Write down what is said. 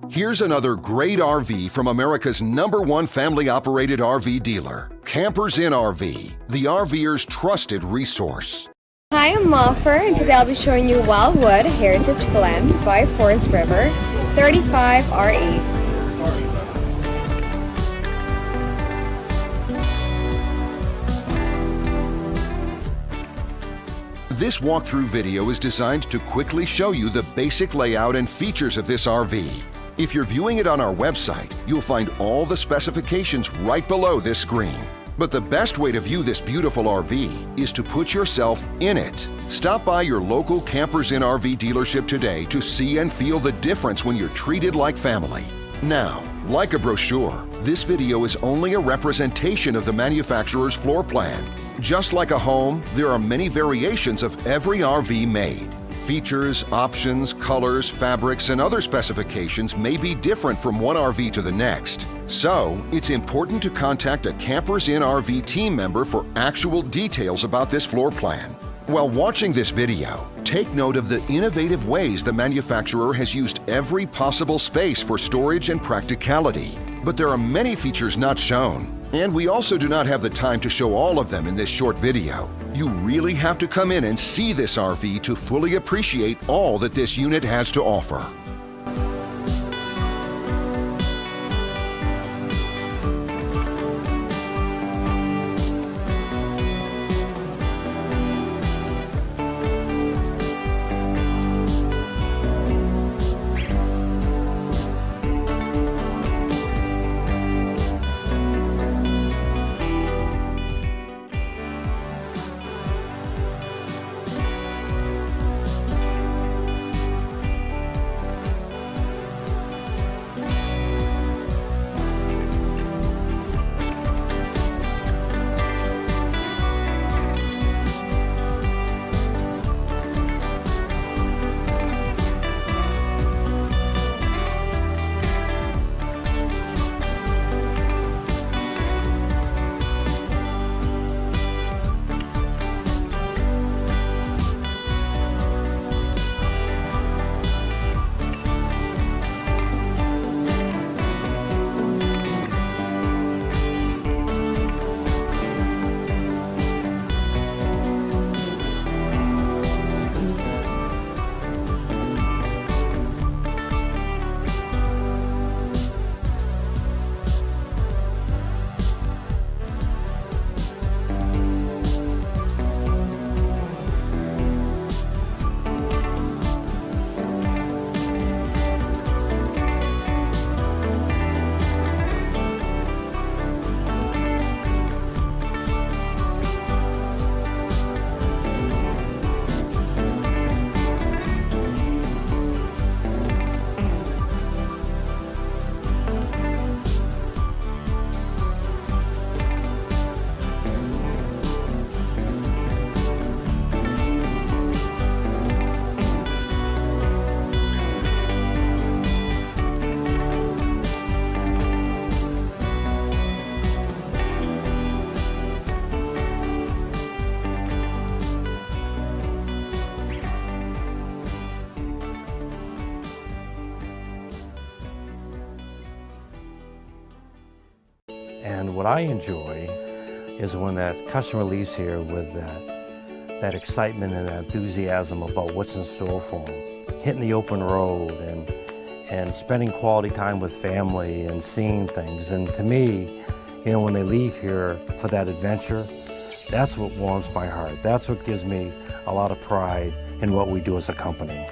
Here's another great RV from America's #1 family-operated RV dealer, Campers Inn RV, the RVer's trusted resource. Hi, I'm Moffer, and today I'll be showing you Wildwood Heritage Glen by Forest River 35 RE. This walkthrough video is designed to quickly show you the basic layout and features of this RV. If you're viewing it on our website, you'll find all the specifications right below this screen. But the best way to view this beautiful RV is to put yourself in it. Stop by your local Campers Inn RV dealership today to see and feel the difference when you're treated like family. Now, like a brochure, this video is only a representation of the manufacturer's floor plan. Just like a home, there are many variations of every RV made. Features, options, colors, fabrics, and other specifications may be different from one RV to the next. So, it's important to contact a Campers Inn RV team member for actual details about this floor plan. While watching this video, take note of the innovative ways the manufacturer has used every possible space for storage and practicality. But there are many features not shown, and we also do not have the time to show all of them in this short video. You really have to come in and see this RV to fully appreciate all that this unit has to offer. And what I enjoy is when that customer leaves here with that excitement and that enthusiasm about what's in store for them. Hitting the open road and spending quality time with family and seeing things. And to me, you know, when they leave here for that adventure, that's what warms my heart. That's what gives me a lot of pride in what we do as a company.